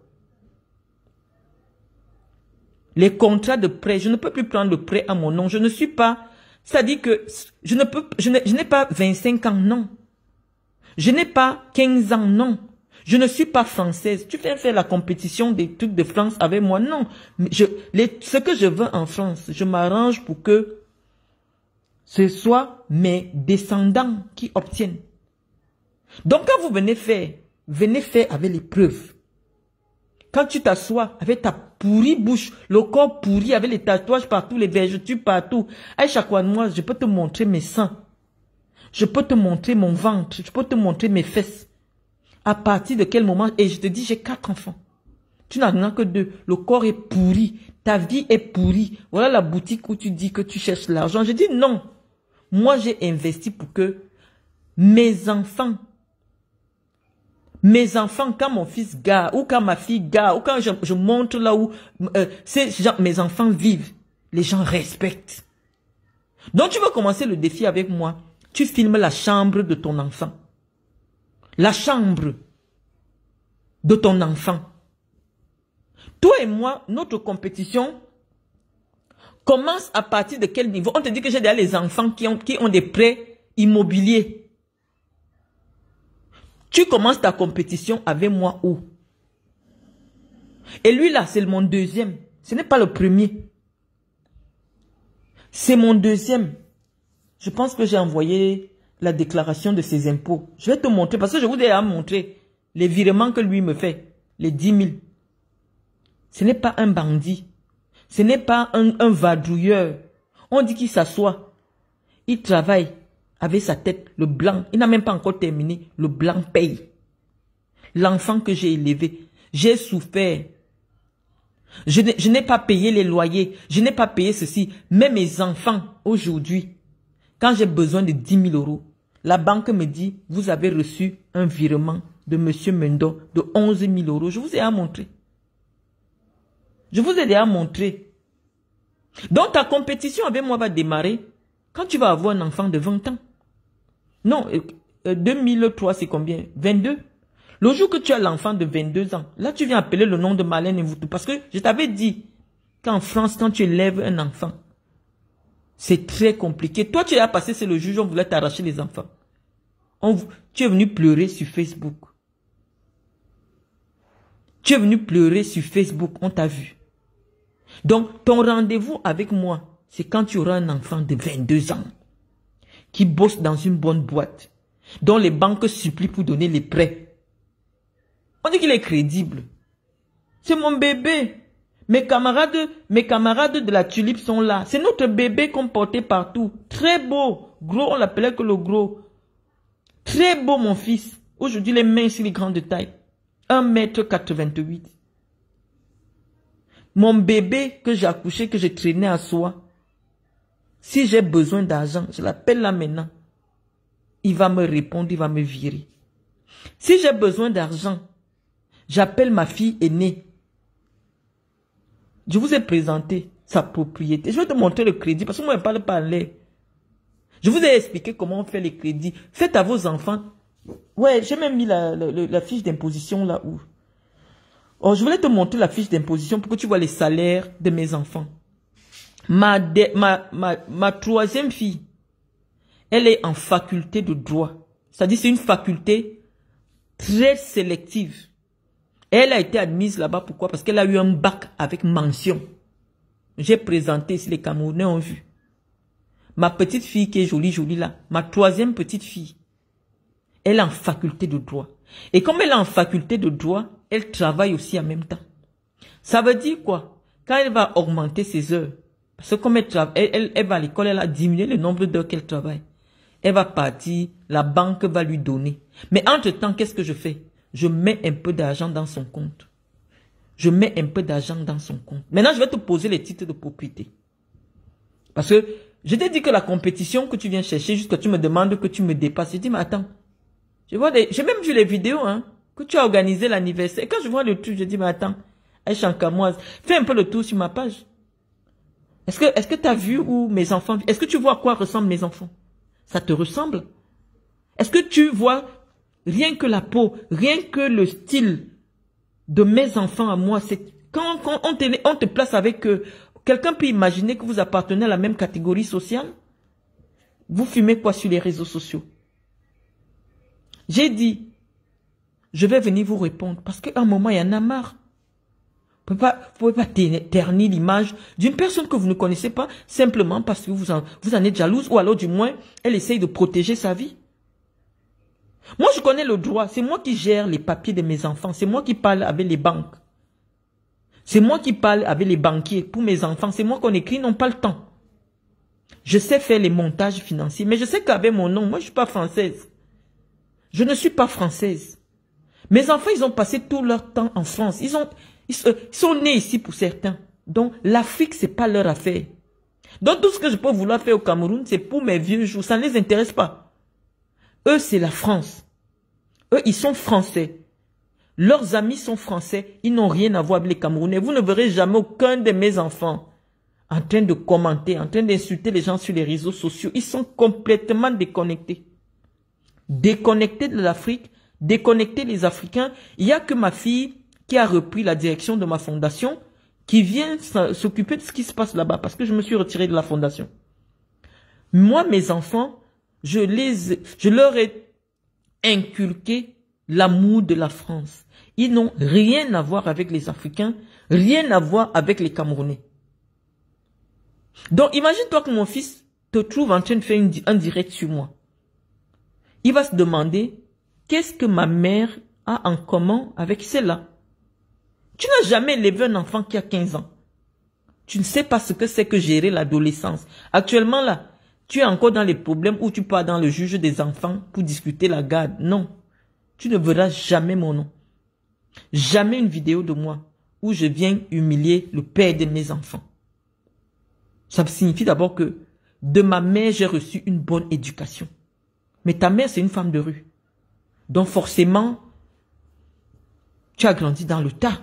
Les contrats de prêt. Je ne peux plus prendre le prêt à mon nom. Je ne suis pas... C'est-à-dire que je n'ai pas 25 ans, non. Je n'ai pas 15 ans, non. Je ne suis pas française. Tu fais faire la compétition des trucs de France avec moi, non. Ce que je veux en France, je m'arrange pour que ce soit mes descendants qui obtiennent. Donc quand vous venez faire avec les preuves. Quand tu t'assois avec ta pourrie bouche, le corps pourri, avec les tatouages partout, les vergetures partout, à chaque fois de moi, je peux te montrer mes seins. Je peux te montrer mon ventre. Je peux te montrer mes fesses. À partir de quel moment? Et je te dis, j'ai 4 enfants. Tu n'en as que 2. Le corps est pourri. Ta vie est pourrie. Voilà la boutique où tu dis que tu cherches l'argent. Je dis non. Moi, j'ai investi pour que mes enfants, quand mon fils gare, ou quand ma fille gare, ou quand je montre là où mes enfants vivent, les gens respectent. Donc, tu veux commencer le défi avec moi. Tu filmes la chambre de ton enfant. La chambre de ton enfant. Toi et moi, notre compétition commence à partir de quel niveau? On te dit que j'ai déjà les enfants qui ont des prêts immobiliers. Tu commences ta compétition avec moi où? Et lui là, c'est mon deuxième. Ce n'est pas le premier. C'est mon deuxième. Je pense que j'ai envoyé la déclaration de ses impôts. Je vais te montrer, parce que je vous ai déjà montré les virements que lui me fait. Les 10 000. Ce n'est pas un bandit. Ce n'est pas un vadrouilleur. On dit qu'il s'assoit. Il travaille avec sa tête, le blanc. Il n'a même pas encore terminé. Le blanc paye. L'enfant que j'ai élevé. J'ai souffert. Je n'ai pas payé les loyers. Je n'ai pas payé ceci. Mais mes enfants, aujourd'hui, quand j'ai besoin de 10 000 euros, la banque me dit, vous avez reçu un virement de M. Mendo de 11 000 euros. Je vous ai déjà montré. Je vous ai déjà montré. Donc ta compétition avec moi va démarrer quand tu vas avoir un enfant de 20 ans. Non, 2003 c'est combien? 22. Le jour que tu as l'enfant de 22 ans, là tu viens appeler le nom de Marlène Mvoutou. Parce que je t'avais dit qu'en France, quand tu élèves un enfant, c'est très compliqué. Toi, tu as passé, c'est le juge, on voulait t'arracher les enfants. Tu es venu pleurer sur Facebook. Tu es venu pleurer sur Facebook, on t'a vu. Donc, ton rendez-vous avec moi, c'est quand tu auras un enfant de 22 ans qui bosse dans une bonne boîte, dont les banques supplient pour donner les prêts. On dit qu'il est crédible. C'est mon bébé. Mes camarades de la tulipe sont là. C'est notre bébé qu'on portait partout. Très beau. Gros, on l'appelait que le gros. Très beau, mon fils. Aujourd'hui, les mains, c'est les grandes tailles. 1,88 m. Mon bébé que j'ai accouché, que j'ai traîné à soi. Si j'ai besoin d'argent, je l'appelle là maintenant. Il va me répondre, il va me virer. Si j'ai besoin d'argent, j'appelle ma fille aînée. Je vous ai présenté sa propriété. Je vais te montrer le crédit parce que moi, je ne parle pas l'air. Je vous ai expliqué comment on fait les crédits. Faites à vos enfants. Ouais, j'ai même mis la fiche d'imposition là où. Oh, je voulais te montrer la fiche d'imposition pour que tu vois les salaires de mes enfants. Ma troisième fille, elle est en faculté de droit. C'est-à-dire c'est une faculté très sélective. Elle a été admise là-bas, pourquoi? Parce qu'elle a eu un bac avec mention. J'ai présenté, si les Camerounais ont vu. Ma petite fille qui est jolie, jolie là, ma troisième petite fille, elle est en faculté de droit. Et comme elle est en faculté de droit, elle travaille aussi en même temps. Ça veut dire quoi? Quand elle va augmenter ses heures, Parce que comme elle va à l'école, elle a diminué le nombre d'heures qu'elle travaille. Elle va partir, la banque va lui donner. Mais entre-temps, qu'est-ce que je fais? Je mets un peu d'argent dans son compte. Je mets un peu d'argent dans son compte. Maintenant, je vais te poser les titres de propriété. Parce que je t'ai dit que la compétition que tu viens chercher, jusqu'à tu me demandes que tu me dépasses. Je dis, mais attends. J'ai même vu les vidéos, hein, que tu as organisé l'anniversaire. Et quand je vois le truc, je dis, mais attends, Chancamoise, fais un peu le tour sur ma page. Est-ce que tu as vu où mes enfants, est-ce que tu vois à quoi ressemblent mes enfants? Ça te ressemble? Est-ce que tu vois rien que la peau, rien que le style de mes enfants à moi, c'est quand on te place avec eux, quelqu'un peut imaginer que vous appartenez à la même catégorie sociale? Vous fumez quoi sur les réseaux sociaux? J'ai dit, je vais venir vous répondre parce qu'à un moment, il y en a marre. Vous ne pouvez pas ternir l'image d'une personne que vous ne connaissez pas simplement parce que vous en êtes jalouse ou alors du moins, elle essaye de protéger sa vie. Moi, je connais le droit. C'est moi qui gère les papiers de mes enfants. C'est moi qui parle avec les banques. C'est moi qui parle avec les banquiers pour mes enfants. C'est moi qu'on écrit, ils n'ont pas le temps. Je sais faire les montages financiers, mais je sais qu'avec mon nom, moi, je ne suis pas française. Je ne suis pas française. Mes enfants, ils ont passé tout leur temps en France. Ils sont nés ici pour certains. Donc, l'Afrique, ce n'est pas leur affaire. Donc, tout ce que je peux vouloir faire au Cameroun, c'est pour mes vieux jours. Ça ne les intéresse pas. Eux, c'est la France. Eux, ils sont français. Leurs amis sont français. Ils n'ont rien à voir avec les Camerounais. Vous ne verrez jamais aucun de mes enfants en train de commenter, en train d'insulter les gens sur les réseaux sociaux. Ils sont complètement déconnectés. Déconnectés de l'Afrique, déconnectés des Africains. Il n'y a que ma fille qui a repris la direction de ma fondation, qui vient s'occuper de ce qui se passe là-bas, parce que je me suis retiré de la fondation. Moi, mes enfants, je leur ai inculqué l'amour de la France. Ils n'ont rien à voir avec les Africains, rien à voir avec les Camerounais. Donc, imagine-toi que mon fils te trouve en train de faire un direct sur moi. Il va se demander, qu'est-ce que ma mère a en commun avec celle-là? Tu n'as jamais élevé un enfant qui a 15 ans. Tu ne sais pas ce que c'est que gérer l'adolescence. Actuellement, là, tu es encore dans les problèmes où tu pars dans le juge des enfants pour discuter la garde. Non. Tu ne verras jamais mon nom. Jamais une vidéo de moi où je viens humilier le père de mes enfants. Ça signifie d'abord que de ma mère, j'ai reçu une bonne éducation. Mais ta mère, c'est une femme de rue. Donc forcément, tu as grandi dans le tas.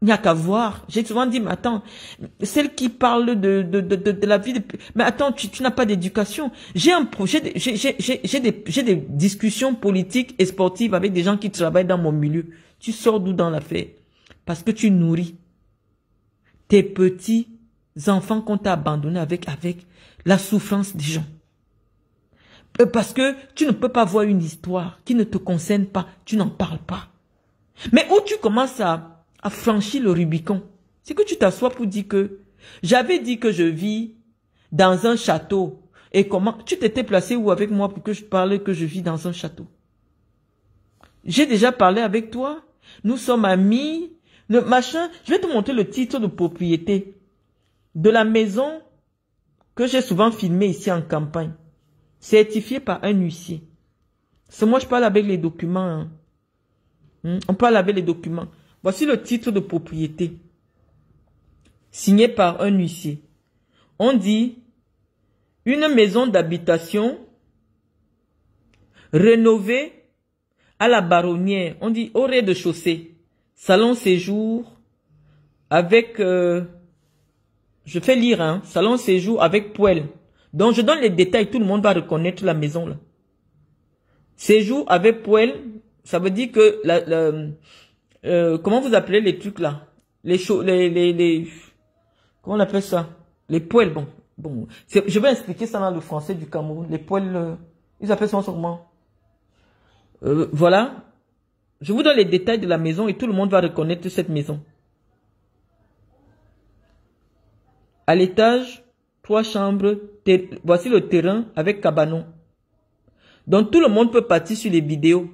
Il n'y a qu'à voir. J'ai souvent dit, mais attends, celle qui parle de la vie, mais attends, tu n'as pas d'éducation. J'ai des discussions politiques et sportives avec des gens qui travaillent dans mon milieu. Tu sors d'où dans l'affaire? Parce que tu nourris tes petits enfants qu'on t'a abandonnés avec la souffrance des gens. Parce que tu ne peux pas voir une histoire qui ne te concerne pas. Tu n'en parles pas. Mais où tu commences à franchir le Rubicon, c'est que tu t'assois pour dire que j'avais dit que je vis dans un château. Et comment tu t'étais placé où avec moi pour que je parle que je vis dans un château? J'ai déjà parlé avec toi. Nous sommes amis. Le machin. Je vais te montrer le titre de propriété de la maison que j'ai souvent filmée ici en campagne. Certifié par un huissier. C'est moi je parle avec les documents. Hein. On parle avec les documents. Voici le titre de propriété. Signé par un huissier. On dit une maison d'habitation rénovée à la Baronnière. On dit au rez-de-chaussée. Salon séjour avec... je fais lire, hein. Salon séjour avec poêle. Donc je donne les détails. Tout le monde va reconnaître la maison là. Séjour avec poêle. Ça veut dire que... comment vous appelez les trucs là? Comment on appelle ça? Les poêles, bon. Je vais expliquer ça dans le français du Cameroun. Les poêles, ils appellent ça comment? Voilà. Je vous donne les détails de la maison et tout le monde va reconnaître cette maison. À l'étage, 3 chambres. Voici le terrain avec cabanon. Donc tout le monde peut partir sur les vidéos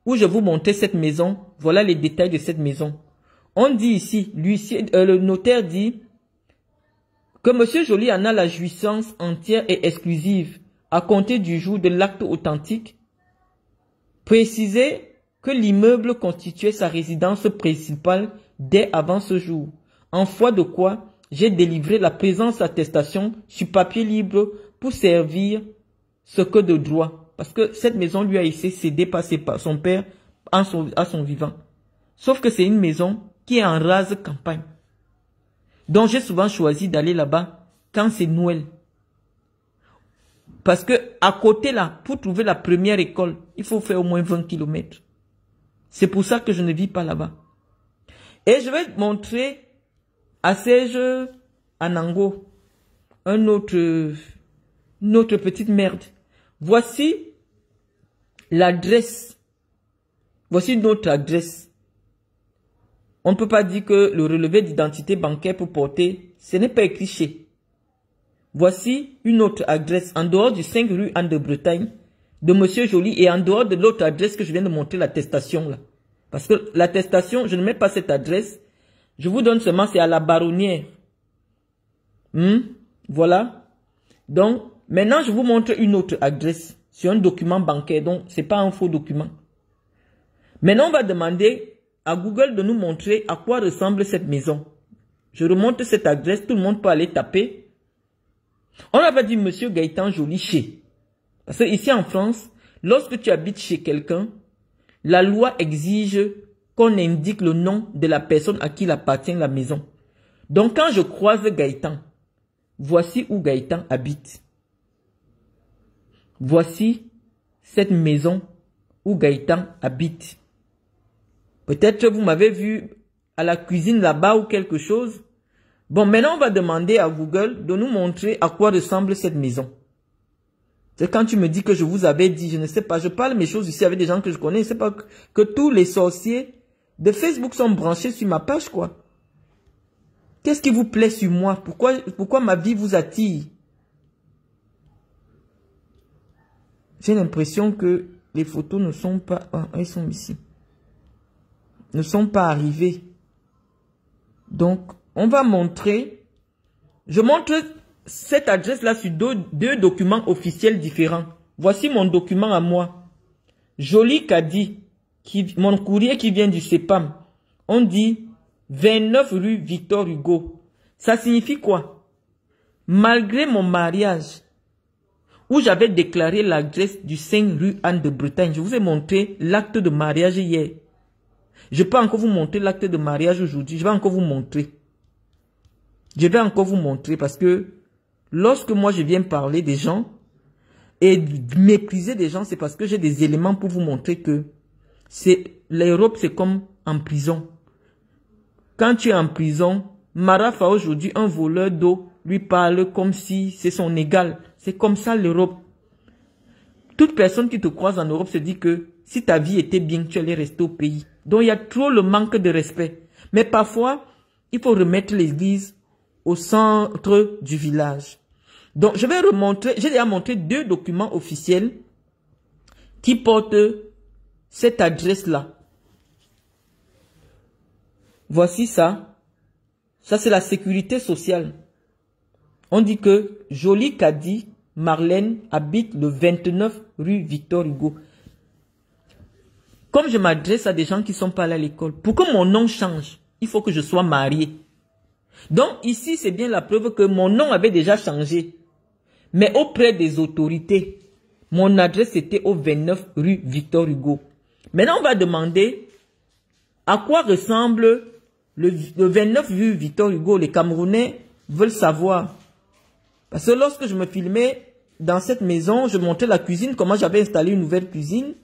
où je vous montrais cette maison. Voilà les détails de cette maison. On dit ici, le notaire dit que M. Joly en a la jouissance entière et exclusive à compter du jour de l'acte authentique. Préciser que l'immeuble constituait sa résidence principale dès avant ce jour, en foi de quoi j'ai délivré la présente attestation sur papier libre pour servir ce que de droit. Parce que cette maison lui a été cédée par son père à son vivant. Sauf que c'est une maison qui est en rase campagne. Donc j'ai souvent choisi d'aller là-bas quand c'est Noël. Parce que à côté là, pour trouver la première école, il faut faire au moins 20 km. C'est pour ça que je ne vis pas là-bas. Et je vais montrer à Serge Anango une autre petite merde. Voici l'adresse. Voici notre adresse. On ne peut pas dire que le relevé d'identité bancaire pour porter, ce n'est pas écrit chez. Voici une autre adresse en dehors du 5 rue Anne de Bretagne de Monsieur Joly et en dehors de l'autre adresse que je viens de montrer, l'attestation là. Parce que l'attestation, je ne mets pas cette adresse. Je vous donne seulement, c'est à la Baronnière. Voilà. Donc, maintenant, je vous montre une autre adresse sur un document bancaire. Donc, ce n'est pas un faux document. Maintenant, on va demander à Google de nous montrer à quoi ressemble cette maison. Je remonte cette adresse, tout le monde peut aller taper. On n'a pas dit Monsieur Gaëtan Joly chez. Parce que ici en France, lorsque tu habites chez quelqu'un, la loi exige qu'on indique le nom de la personne à qui appartient la maison. Donc quand je croise Gaëtan, voici où Gaëtan habite. Voici cette maison où Gaëtan habite. Peut-être que vous m'avez vu à la cuisine là-bas ou quelque chose. Bon, maintenant on va demander à Google de nous montrer à quoi ressemble cette maison. C'est quand tu me dis que je vous avais dit, je ne sais pas, je parle mes choses ici avec des gens que je connais, je ne sais pas que tous les sorciers de Facebook sont branchés sur ma page, quoi. Qu'est-ce qui vous plaît sur moi? Pourquoi ma vie vous attire? J'ai l'impression que les photos ne sont pas... Ah, elles sont ici. Ne sont pas arrivées. Donc, on va montrer... Je montre cette adresse-là sur deux documents officiels différents. Voici mon document à moi. Joly Kadi, mon courrier qui vient du CEPAM. On dit 29 rue Victor Hugo. Ça signifie quoi? Malgré mon mariage, où j'avais déclaré l'adresse du 5 rue Anne de Bretagne, je vous ai montré l'acte de mariage hier. Je peux encore vous montrer l'acte de mariage aujourd'hui. Je vais encore vous montrer. Je vais encore vous montrer parce que lorsque moi je viens parler des gens et mépriser des gens, c'est parce que j'ai des éléments pour vous montrer que l'Europe c'est comme en prison. Quand tu es en prison, Marafa aujourd'hui, un voleur d'eau lui parle comme si c'est son égal. C'est comme ça l'Europe. Toute personne qui te croise en Europe se dit que si ta vie était bien, tu allais rester au pays. Donc il y a trop le manque de respect. Mais parfois, il faut remettre l'église au centre du village. Donc je vais remontrer, j'ai déjà montré deux documents officiels qui portent cette adresse-là. Voici ça. Ça c'est la sécurité sociale. On dit que Joly Kadi Marlène habite le 29 rue Victor Hugo. Comme je m'adresse à des gens qui ne sont pas allés à l'école, pour que mon nom change, il faut que je sois marié. Donc ici, c'est bien la preuve que mon nom avait déjà changé. Mais auprès des autorités, mon adresse était au 29 rue Victor Hugo. Maintenant, on va demander à quoi ressemble le 29 rue Victor Hugo. Les Camerounais veulent savoir. Parce que lorsque je me filmais dans cette maison, je montrais la cuisine, comment j'avais installé une nouvelle cuisine.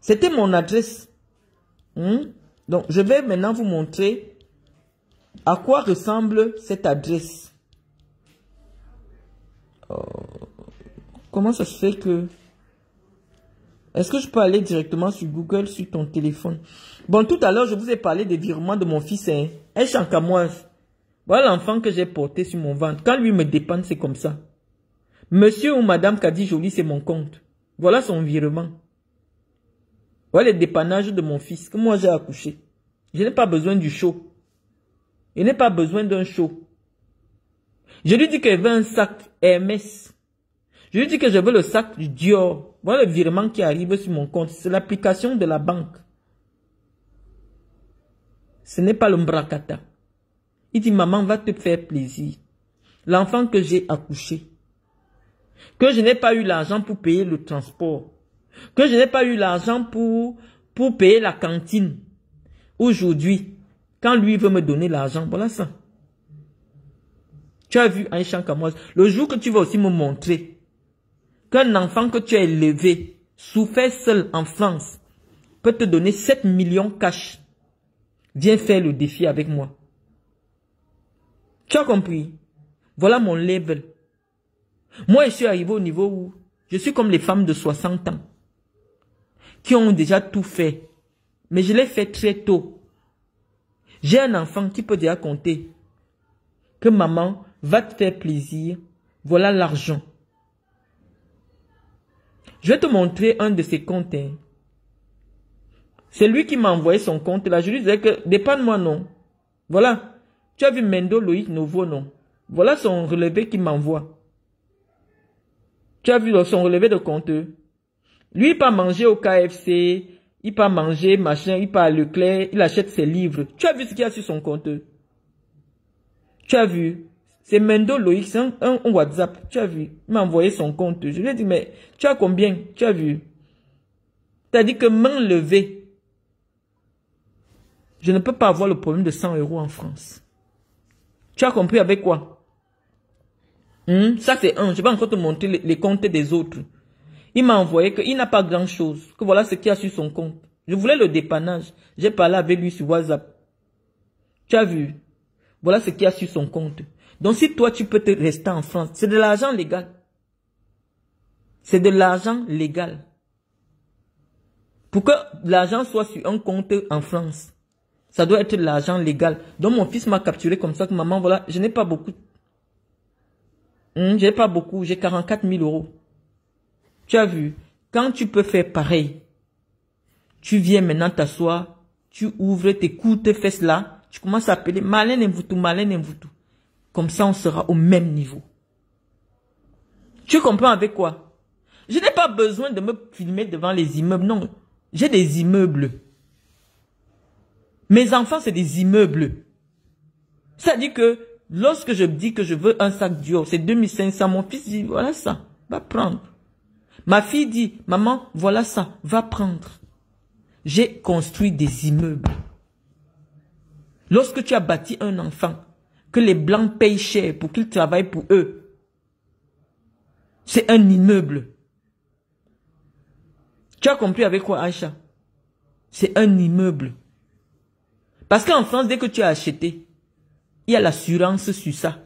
C'était mon adresse. Donc, je vais maintenant vous montrer à quoi ressemble cette adresse. Comment ça se fait que... Est-ce que je peux aller directement sur Google, sur ton téléphone? Bon, tout à l'heure, je vous ai parlé des virements de mon fils, un chancamoise. Voilà l'enfant que j'ai porté sur mon ventre. Quand lui me dépanne, c'est comme ça. Monsieur ou Madame Kadi Joly, c'est mon compte. Voilà son virement. Voilà les dépannages de mon fils que moi j'ai accouché. Je n'ai pas besoin du show. Je n'ai pas besoin d'un show. Je lui dis que je veux un sac Hermès. Je lui dis que je veux le sac du Dior. Voilà le virement qui arrive sur mon compte. C'est l'application de la banque. Ce n'est pas le Mbrakata. Il dit, maman, va te faire plaisir. L'enfant que j'ai accouché. Que je n'ai pas eu l'argent pour payer le transport. Que je n'ai pas eu l'argent pour payer la cantine. Aujourd'hui, quand lui veut me donner l'argent, voilà ça. Tu as vu Aïcha Kamoise, le jour que tu vas aussi me montrer qu'un enfant que tu as élevé, souffert seul en France, peut te donner 7 millions cash. Viens faire le défi avec moi. Tu as compris? Voilà mon level. Moi, je suis arrivé au niveau où je suis comme les femmes de 60 ans qui ont déjà tout fait. Mais je l'ai fait très tôt. J'ai un enfant qui peut déjà compter que maman va te faire plaisir. Voilà l'argent. Je vais te montrer un de ses comptes. Hein. C'est lui qui m'a envoyé son compte là. Je lui disais que dépanne-moi non. Voilà. Tu as vu Mendo Loïc Novo non. Voilà son relevé qu'il m'envoie. Tu as vu son relevé de compte. Lui, il peut manger au KFC, il peut manger machin, il peut à Leclerc, il achète ses livres. Tu as vu ce qu'il y a sur son compte? Tu as vu? C'est Mendo Loïc, c'est un WhatsApp. Tu as vu? Il m'a envoyé son compte. Je lui ai dit, mais tu as combien? Tu as vu? C'est-à-dire que main levée, je ne peux pas avoir le problème de 100 € en France. Tu as compris avec quoi? Ça c'est un. Je vais encore te montrer les comptes des autres. Il m'a envoyé qu'il n'a pas grand-chose. Que voilà ce qu'il y a sur son compte. Je voulais le dépannage. J'ai parlé avec lui sur WhatsApp. Tu as vu? Voilà ce qu'il y a sur son compte. Donc si toi tu peux te rester en France, c'est de l'argent légal. C'est de l'argent légal. Pour que l'argent soit sur un compte en France, ça doit être de l'argent légal. Donc mon fils m'a capturé comme ça que maman, voilà, je n'ai pas beaucoup. Je n'ai pas beaucoup, j'ai 44 000 €. Tu as vu, quand tu peux faire pareil, tu viens maintenant t'asseoir, tu ouvres tes coudes, tes fesses là, tu commences à appeler Marlène Mvoutou, Marlène Mvoutou. Comme ça, on sera au même niveau. Tu comprends avec quoi? Je n'ai pas besoin de me filmer devant les immeubles, non. J'ai des immeubles. Mes enfants, c'est des immeubles. Ça dit que lorsque je dis que je veux un sac Dior, c'est 2500, mon fils dit, voilà ça, va prendre. Ma fille dit, maman, voilà ça, va prendre. J'ai construit des immeubles. Lorsque tu as bâti un enfant, que les Blancs payent cher pour qu'il travaille pour eux, c'est un immeuble. Tu as compris avec quoi, Aïcha? C'est un immeuble. Parce qu'en France, dès que tu as acheté, il y a l'assurance sur ça.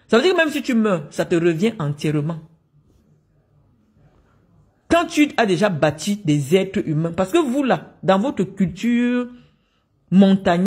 Ça veut dire que même si tu meurs, ça te revient entièrement. Quand tu as déjà bâti des êtres humains, parce que vous là, dans votre culture montagnarde,